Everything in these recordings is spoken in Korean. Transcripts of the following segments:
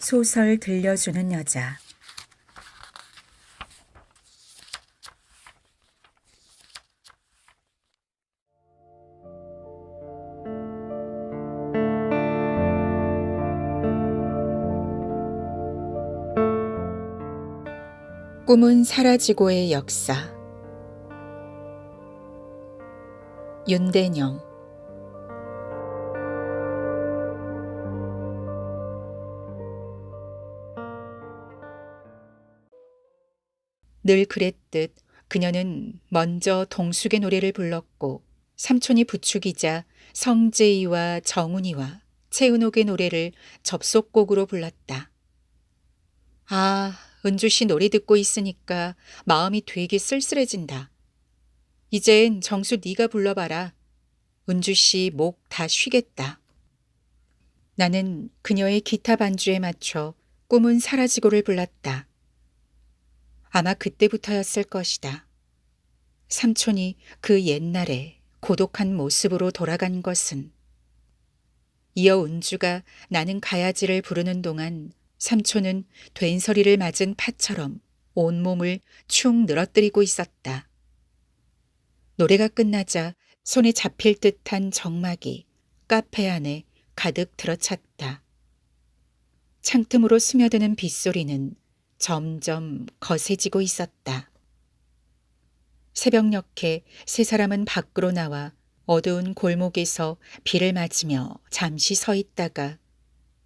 소설 들려주는 여자. 꿈은 사라지고의 역사. 윤대영. 늘 그랬듯 그녀는 먼저 동숙의 노래를 불렀고 삼촌이 부축이자 성재이와 정훈이와 채은옥의 노래를 접속곡으로 불렀다. 아, 은주 씨 노래 듣고 있으니까 마음이 되게 쓸쓸해진다. 이젠 정수 네가 불러봐라. 은주 씨 목 다 쉬겠다. 나는 그녀의 기타 반주에 맞춰 꿈은 사라지고를 불렀다. 아마 그때부터였을 것이다. 삼촌이 그 옛날에 고독한 모습으로 돌아간 것은. 이어 은주가 나는 가야지를 부르는 동안 삼촌은 된서리를 맞은 파처럼 온몸을 축 늘어뜨리고 있었다. 노래가 끝나자 손에 잡힐 듯한 정막이 카페 안에 가득 들어찼다. 창틈으로 스며드는 빗소리는 점점 거세지고 있었다. 새벽녘에 세 사람은 밖으로 나와 어두운 골목에서 비를 맞으며 잠시 서 있다가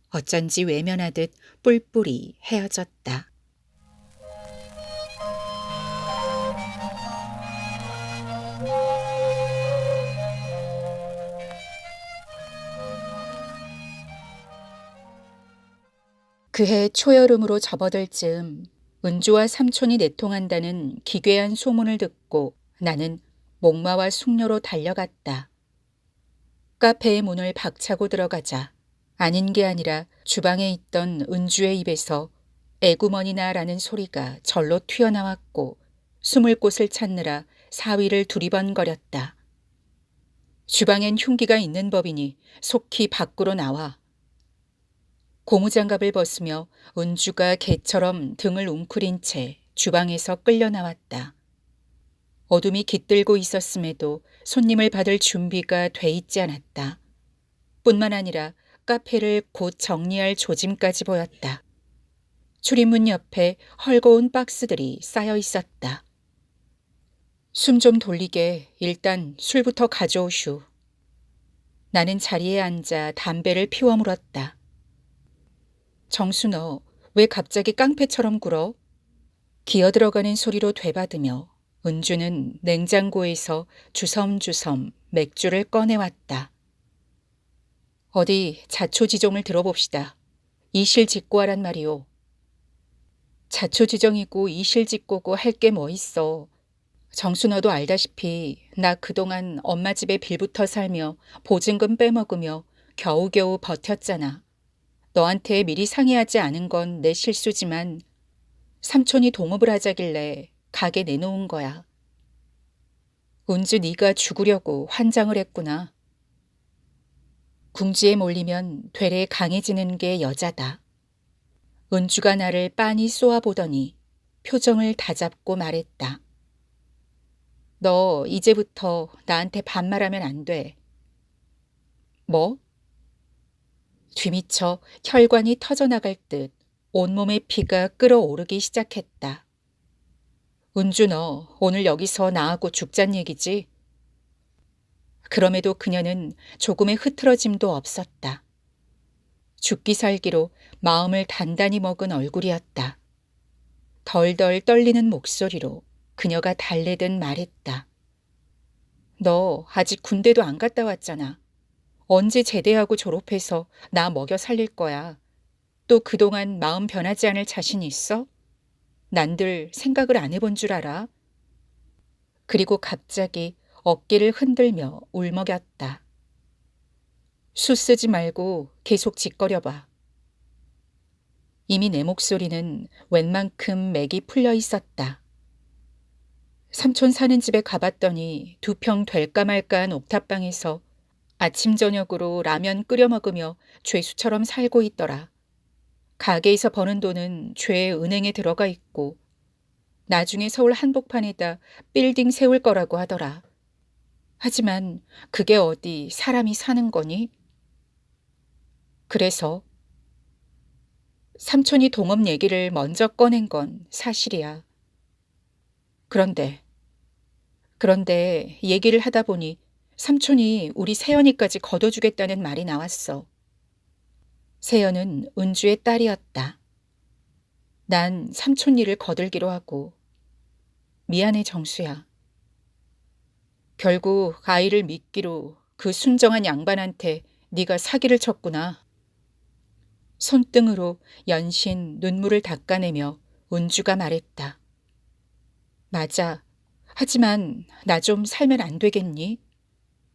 어쩐지 외면하듯 뿔뿔이 헤어졌다. 그해 초여름으로 접어들 즈음 은주와 삼촌이 내통한다는 기괴한 소문을 듣고 나는 목마와 숙녀로 달려갔다. 카페의 문을 박차고 들어가자 아닌 게 아니라 주방에 있던 은주의 입에서 애구머니나라는 소리가 절로 튀어나왔고 숨을 곳을 찾느라 사위를 두리번거렸다. 주방엔 흉기가 있는 법이니 속히 밖으로 나와. 고무장갑을 벗으며 은주가 개처럼 등을 웅크린 채 주방에서 끌려 나왔다. 어둠이 깃들고 있었음에도 손님을 받을 준비가 돼 있지 않았다. 뿐만 아니라 카페를 곧 정리할 조짐까지 보였다. 출입문 옆에 헐거운 박스들이 쌓여 있었다. 숨 좀 돌리게 일단 술부터 가져오슈. 나는 자리에 앉아 담배를 피워 물었다. 정수 너 왜 갑자기 깡패처럼 굴어? 기어 들어가는 소리로 되받으며 은주는 냉장고에서 주섬주섬 맥주를 꺼내왔다. 어디 자초지종을 들어봅시다. 이실직고하란 말이오. 자초지종이고 이실직고고 할 게 뭐 있어. 정수 너도 알다시피 나 그동안 엄마 집에 빌붙어 살며 보증금 빼먹으며 겨우겨우 버텼잖아. 너한테 미리 상의하지 않은 건 내 실수지만 삼촌이 동업을 하자길래 가게 내놓은 거야. 은주 네가 죽으려고 환장을 했구나. 궁지에 몰리면 되레 강해지는 게 여자다. 은주가 나를 빤히 쏘아보더니 표정을 다잡고 말했다. 너 이제부터 나한테 반말하면 안 돼. 뭐? 뒤미쳐 혈관이 터져나갈 듯 온몸의 피가 끓어오르기 시작했다. 은주 너 오늘 여기서 나하고 죽잔 얘기지? 그럼에도 그녀는 조금의 흐트러짐도 없었다. 죽기 살기로 마음을 단단히 먹은 얼굴이었다. 덜덜 떨리는 목소리로 그녀가 달래듯 말했다. 너 아직 군대도 안 갔다 왔잖아. 언제 제대하고 졸업해서 나 먹여 살릴 거야. 또 그동안 마음 변하지 않을 자신 있어? 난들 생각을 안 해본 줄 알아? 그리고 갑자기 어깨를 흔들며 울먹였다. 수 쓰지 말고 계속 짓거려봐. 이미 내 목소리는 웬만큼 맥이 풀려 있었다. 삼촌 사는 집에 가봤더니 2평 될까 말까한 옥탑방에서 아침 저녁으로 라면 끓여 먹으며 죄수처럼 살고 있더라. 가게에서 버는 돈은 죄의 은행에 들어가 있고 나중에 서울 한복판에다 빌딩 세울 거라고 하더라. 하지만 그게 어디 사람이 사는 거니? 그래서 삼촌이 동업 얘기를 먼저 꺼낸 건 사실이야. 그런데 얘기를 하다 보니 삼촌이 우리 세연이까지 거둬주겠다는 말이 나왔어. 세연은 은주의 딸이었다. 난 삼촌 일을 거들기로 하고. 미안해, 정수야. 결국 아이를 믿기로 그 순정한 양반한테 네가 사기를 쳤구나. 손등으로 연신 눈물을 닦아내며 은주가 말했다. 맞아. 하지만 나 좀 살면 안 되겠니?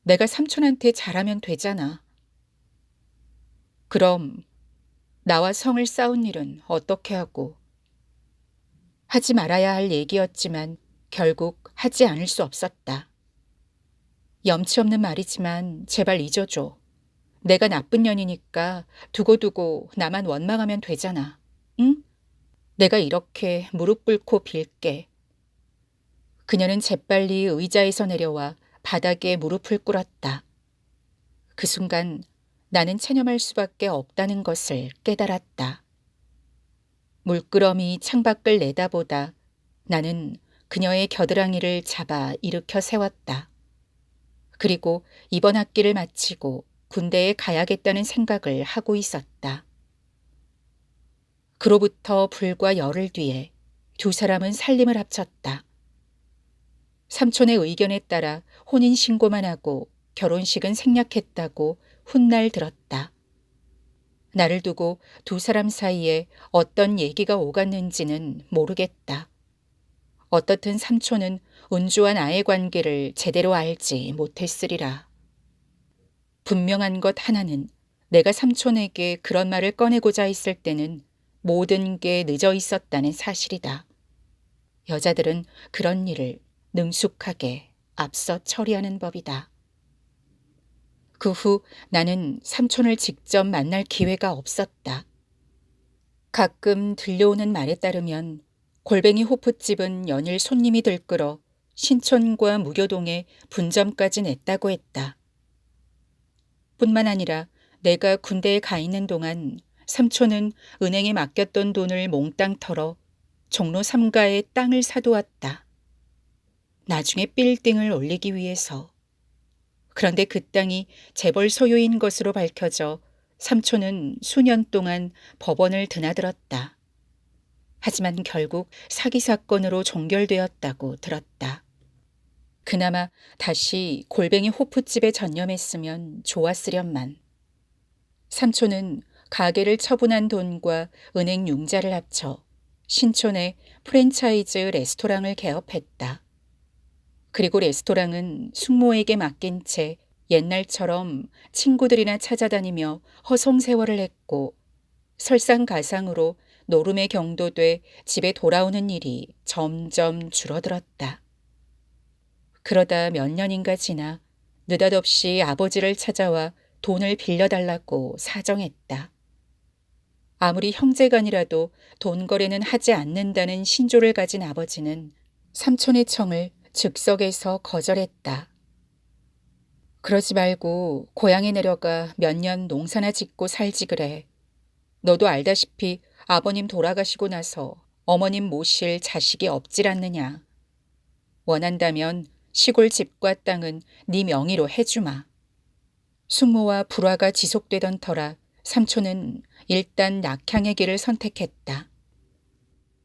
내가 삼촌한테 잘하면 되잖아. 그럼 나와 성을 쌓은 일은 어떻게 하고? 하지 말아야 할 얘기였지만 결국 하지 않을 수 없었다. 염치 없는 말이지만 제발 잊어줘. 내가 나쁜 년이니까 두고두고 나만 원망하면 되잖아. 응? 내가 이렇게 무릎 꿇고 빌게. 그녀는 재빨리 의자에서 내려와 바닥에 무릎을 꿇었다. 그 순간 나는 체념할 수밖에 없다는 것을 깨달았다. 물끄러미 창밖을 내다보다 나는 그녀의 겨드랑이를 잡아 일으켜 세웠다. 그리고 이번 학기를 마치고 군대에 가야겠다는 생각을 하고 있었다. 그로부터 불과 열흘 뒤에 두 사람은 살림을 합쳤다. 삼촌의 의견에 따라 혼인신고만 하고 결혼식은 생략했다고 훗날 들었다. 나를 두고 두 사람 사이에 어떤 얘기가 오갔는지는 모르겠다. 어떻든 삼촌은 은주와 나의 관계를 제대로 알지 못했으리라. 분명한 것 하나는 내가 삼촌에게 그런 말을 꺼내고자 했을 때는 모든 게 늦어 있었다는 사실이다. 여자들은 그런 일을 능숙하게 앞서 처리하는 법이다. 그 후 나는 삼촌을 직접 만날 기회가 없었다. 가끔 들려오는 말에 따르면 골뱅이 호프집은 연일 손님이 들끓어 신촌과 무교동에 분점까지 냈다고 했다. 뿐만 아니라 내가 군대에 가 있는 동안 삼촌은 은행에 맡겼던 돈을 몽땅 털어 종로 3가에 땅을 사두었다. 나중에 빌딩을 올리기 위해서. 그런데 그 땅이 재벌 소유인 것으로 밝혀져 삼촌은 수년 동안 법원을 드나들었다. 하지만 결국 사기 사건으로 종결되었다고 들었다. 그나마 다시 골뱅이 호프집에 전념했으면 좋았으련만. 삼촌은 가게를 처분한 돈과 은행 융자를 합쳐 신촌에 프랜차이즈 레스토랑을 개업했다. 그리고 레스토랑은 숙모에게 맡긴 채 옛날처럼 친구들이나 찾아다니며 허송세월을 했고 설상가상으로 노름에 경도돼 집에 돌아오는 일이 점점 줄어들었다. 그러다 몇 년인가 지나 느닷없이 아버지를 찾아와 돈을 빌려달라고 사정했다. 아무리 형제간이라도 돈 거래는 하지 않는다는 신조를 가진 아버지는 삼촌의 청을 즉석에서 거절했다. 그러지 말고 고향에 내려가 몇 년 농사나 짓고 살지 그래. 너도 알다시피 아버님 돌아가시고 나서 어머님 모실 자식이 없질 않느냐. 원한다면 시골 집과 땅은 네 명의로 해주마. 숙모와 불화가 지속되던 터라 삼촌은 일단 낙향의 길을 선택했다.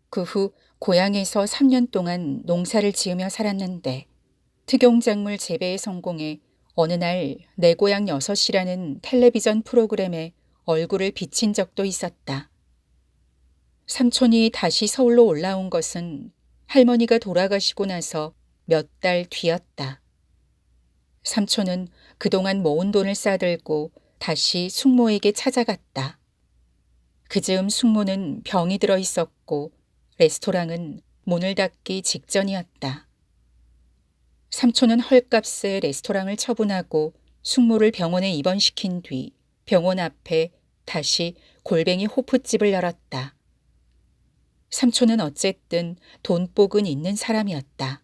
그 후 고향에서 3년 동안 농사를 지으며 살았는데 특용작물 재배에 성공해 어느 날 내 고향 6이라는 텔레비전 프로그램에 얼굴을 비친 적도 있었다. 삼촌이 다시 서울로 올라온 것은 할머니가 돌아가시고 나서 몇 달 뒤였다. 삼촌은 그동안 모은 돈을 싸들고 다시 숙모에게 찾아갔다. 그즈음 숙모는 병이 들어 있었고 레스토랑은 문을 닫기 직전이었다. 삼촌은 헐값에 레스토랑을 처분하고 숙모를 병원에 입원시킨 뒤 병원 앞에 다시 골뱅이 호프집을 열었다. 삼촌은 어쨌든 돈복은 있는 사람이었다.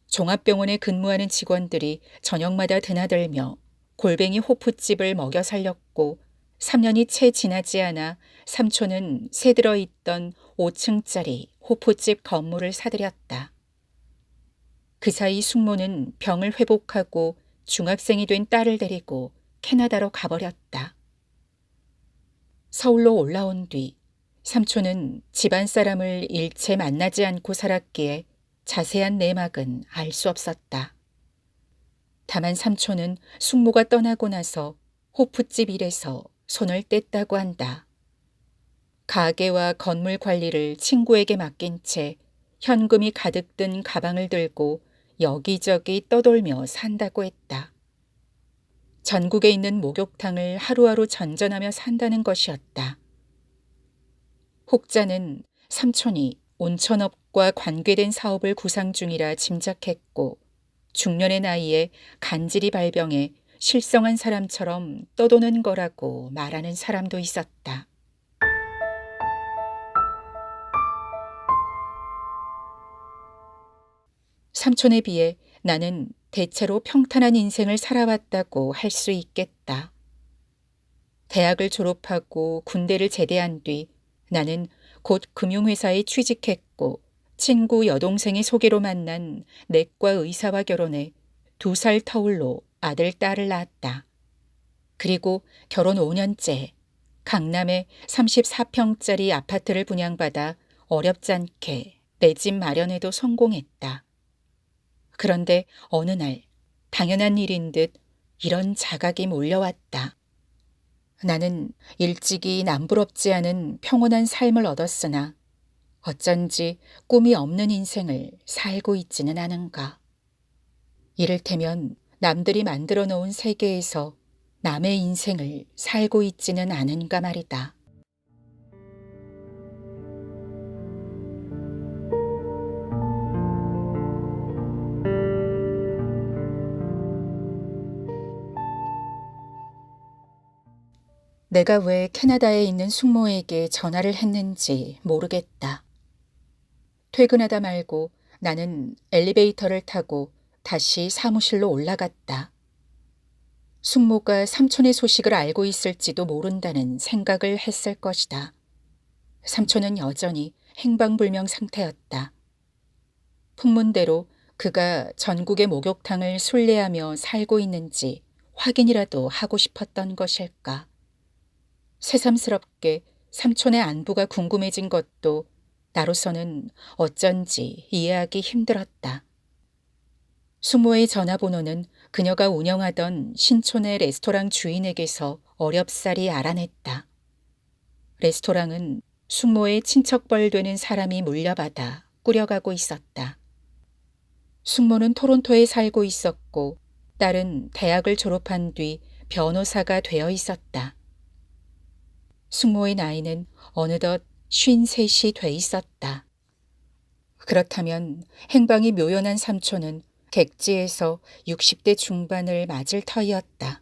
종합병원에 근무하는 직원들이 저녁마다 드나들며 골뱅이 호프집을 먹여 살렸고 3년이 채 지나지 않아 삼촌은 새 들어있던 5층짜리 호프집 건물을 사들였다. 그 사이 숙모는 병을 회복하고 중학생이 된 딸을 데리고 캐나다로 가버렸다. 서울로 올라온 뒤 삼촌은 집안 사람을 일체 만나지 않고 살았기에 자세한 내막은 알 수 없었다. 다만 삼촌은 숙모가 떠나고 나서 호프집 일에서 손을 뗐다고 한다. 가게와 건물 관리를 친구에게 맡긴 채 현금이 가득 든 가방을 들고 여기저기 떠돌며 산다고 했다. 전국에 있는 목욕탕을 하루하루 전전하며 산다는 것이었다. 혹자는 삼촌이 온천업과 관계된 사업을 구상 중이라 짐작했고 중년의 나이에 간질이 발병해 실성한 사람처럼 떠도는 거라고 말하는 사람도 있었다. 삼촌에 비해 나는 대체로 평탄한 인생을 살아왔다고 할 수 있겠다. 대학을 졸업하고 군대를 제대한 뒤 나는 곧 금융회사에 취직했고 친구 여동생의 소개로 만난 내과 의사와 결혼해 2살 터울로 아들, 딸을 낳았다. 그리고 결혼 5년째 강남에 34평짜리 아파트를 분양받아 어렵지 않게 내 집 마련에도 성공했다. 그런데 어느 날 당연한 일인 듯 이런 자각이 몰려왔다. 나는 일찍이 남부럽지 않은 평온한 삶을 얻었으나 어쩐지 꿈이 없는 인생을 살고 있지는 않은가. 이를테면 남들이 만들어 놓은 세계에서 남의 인생을 살고 있지는 않은가 말이다. 내가 왜 캐나다에 있는 숙모에게 전화를 했는지 모르겠다. 퇴근하다 말고 나는 엘리베이터를 타고 다시 사무실로 올라갔다. 숙모가 삼촌의 소식을 알고 있을지도 모른다는 생각을 했을 것이다. 삼촌은 여전히 행방불명 상태였다. 풍문대로 그가 전국의 목욕탕을 순례하며 살고 있는지 확인이라도 하고 싶었던 것일까. 새삼스럽게 삼촌의 안부가 궁금해진 것도 나로서는 어쩐지 이해하기 힘들었다. 숙모의 전화번호는 그녀가 운영하던 신촌의 레스토랑 주인에게서 어렵사리 알아냈다. 레스토랑은 숙모의 친척벌 되는 사람이 물려받아 꾸려가고 있었다. 숙모는 토론토에 살고 있었고 딸은 대학을 졸업한 뒤 변호사가 되어 있었다. 숙모의 나이는 어느덧 53이 돼 있었다. 그렇다면 행방이 묘연한 삼촌은 객지에서 60대 중반을 맞을 터이었다.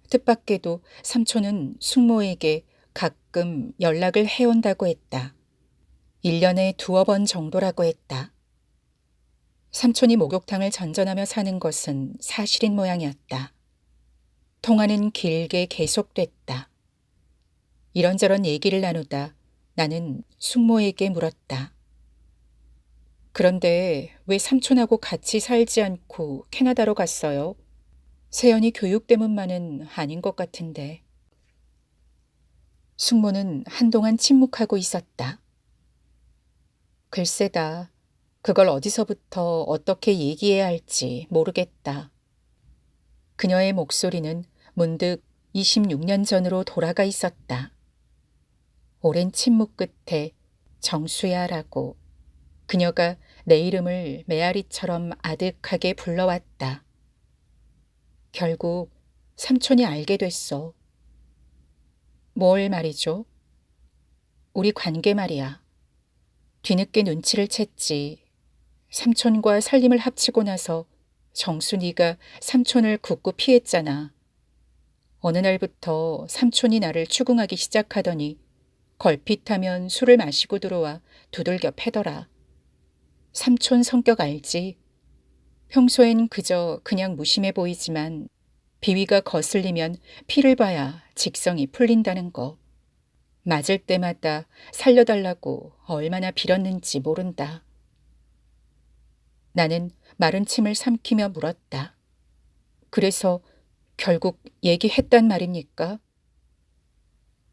뜻밖에도 삼촌은 숙모에게 가끔 연락을 해온다고 했다. 1년에 2번 정도라고 했다. 삼촌이 목욕탕을 전전하며 사는 것은 사실인 모양이었다. 통화는 길게 계속됐다. 이런저런 얘기를 나누다 나는 숙모에게 물었다. 그런데 왜 삼촌하고 같이 살지 않고 캐나다로 갔어요? 세연이 교육 때문만은 아닌 것 같은데. 숙모는 한동안 침묵하고 있었다. 글쎄다. 그걸 어디서부터 어떻게 얘기해야 할지 모르겠다. 그녀의 목소리는 문득 26년 전으로 돌아가 있었다. 오랜 침묵 끝에 정수야라고 그녀가 내 이름을 메아리처럼 아득하게 불러왔다. 결국 삼촌이 알게 됐어. 뭘 말이죠? 우리 관계 말이야. 뒤늦게 눈치를 챘지. 삼촌과 살림을 합치고 나서 정수 네가 삼촌을 굳고 피했잖아. 어느 날부터 삼촌이 나를 추궁하기 시작하더니 걸핏하면 술을 마시고 들어와 두들겨 패더라. 삼촌 성격 알지? 평소엔 그저 그냥 무심해 보이지만 비위가 거슬리면 피를 봐야 직성이 풀린다는 거. 맞을 때마다 살려달라고 얼마나 빌었는지 모른다. 나는 마른 침을 삼키며 물었다. 그래서 결국 얘기했단 말입니까?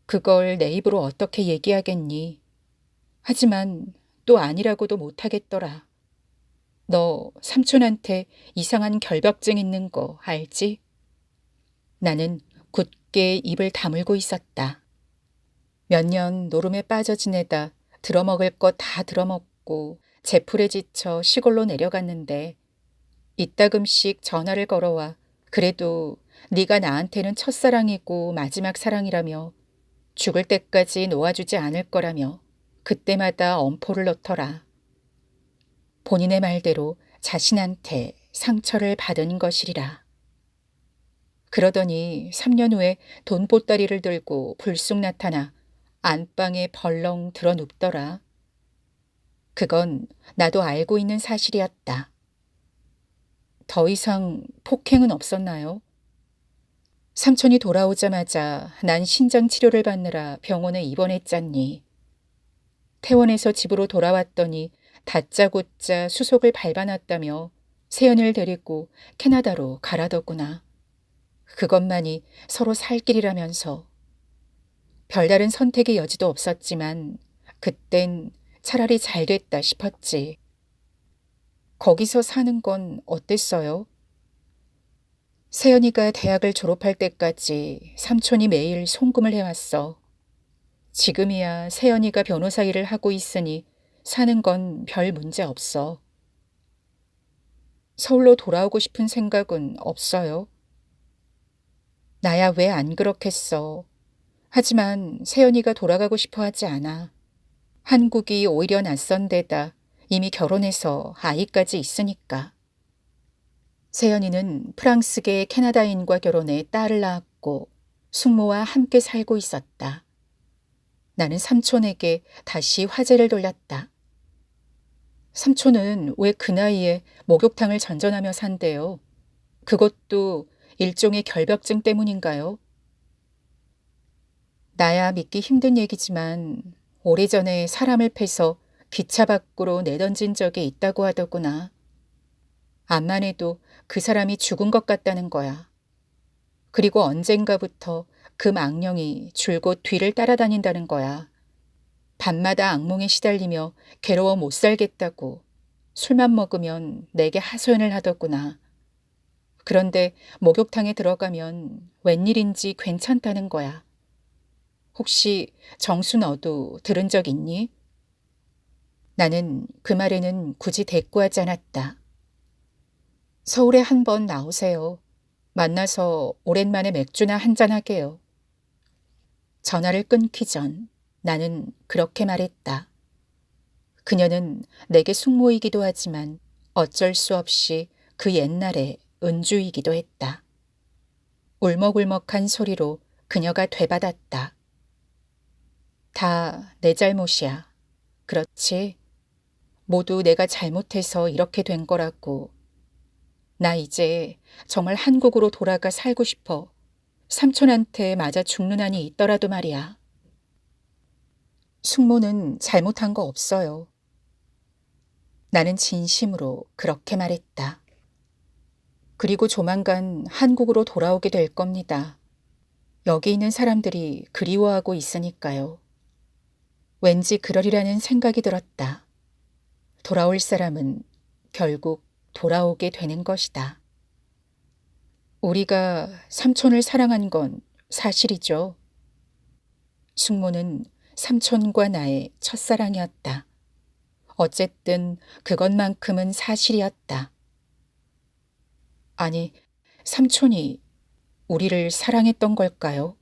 그걸 내 입으로 어떻게 얘기하겠니? 하지만 또 아니라고도 못하겠더라. 너 삼촌한테 이상한 결벽증 있는 거 알지? 나는 굳게 입을 다물고 있었다. 몇 년 노름에 빠져 지내다 들어먹을 거 다 들어먹고 제풀에 지쳐 시골로 내려갔는데 이따금씩 전화를 걸어와 그래도 네가 나한테는 첫사랑이고 마지막 사랑이라며 죽을 때까지 놓아주지 않을 거라며 그때마다 엄포를 넣더라. 본인의 말대로 자신한테 상처를 받은 것이리라. 그러더니 3년 후에 돈보따리를 들고 불쑥 나타나 안방에 벌렁 들어 눕더라. 그건 나도 알고 있는 사실이었다. 더 이상 폭행은 없었나요? 삼촌이 돌아오자마자 난 신장 치료를 받느라 병원에 입원했잖니. 퇴원해서 집으로 돌아왔더니 다짜고짜 수속을 밟아놨다며 세연을 데리고 캐나다로 가라더구나. 그것만이 서로 살 길이라면서. 별다른 선택의 여지도 없었지만 그땐 차라리 잘 됐다 싶었지. 거기서 사는 건 어땠어요? 세연이가 대학을 졸업할 때까지 삼촌이 매일 송금을 해왔어. 지금이야 세연이가 변호사 일을 하고 있으니 사는 건 별 문제 없어. 서울로 돌아오고 싶은 생각은 없어요? 나야 왜 안 그렇겠어. 하지만 세연이가 돌아가고 싶어 하지 않아. 한국이 오히려 낯선 데다 이미 결혼해서 아이까지 있으니까. 세연이는 프랑스계 캐나다인과 결혼해 딸을 낳았고 숙모와 함께 살고 있었다. 나는 삼촌에게 다시 화제를 돌렸다. 삼촌은 왜 그 나이에 목욕탕을 전전하며 산대요? 그것도 일종의 결벽증 때문인가요? 나야 믿기 힘든 얘기지만 오래전에 사람을 패서 기차 밖으로 내던진 적이 있다고 하더구나. 암만 해도 그 사람이 죽은 것 같다는 거야. 그리고 언젠가부터 그 망령이 줄곧 뒤를 따라다닌다는 거야. 밤마다 악몽에 시달리며 괴로워 못 살겠다고 술만 먹으면 내게 하소연을 하더구나. 그런데 목욕탕에 들어가면 웬일인지 괜찮다는 거야. 혹시 정수 너도 들은 적 있니? 나는 그 말에는 굳이 대꾸하지 않았다. 서울에 한번 나오세요. 만나서 오랜만에 맥주나 한잔 하게요. 전화를 끊기 전 나는 그렇게 말했다. 그녀는 내게 숙모이기도 하지만 어쩔 수 없이 그 옛날의 은주이기도 했다. 울먹울먹한 소리로 그녀가 되받았다. 다 내 잘못이야. 그렇지? 모두 내가 잘못해서 이렇게 된 거라고. 나 이제 정말 한국으로 돌아가 살고 싶어. 삼촌한테 맞아 죽는 한이 있더라도 말이야. 숙모는 잘못한 거 없어요. 나는 진심으로 그렇게 말했다. 그리고 조만간 한국으로 돌아오게 될 겁니다. 여기 있는 사람들이 그리워하고 있으니까요. 왠지 그러리라는 생각이 들었다. 돌아올 사람은 결국 돌아오게 되는 것이다. 우리가 삼촌을 사랑한 건 사실이죠. 숙모는 삼촌과 나의 첫사랑이었다. 어쨌든 그것만큼은 사실이었다. 아니, 삼촌이 우리를 사랑했던 걸까요?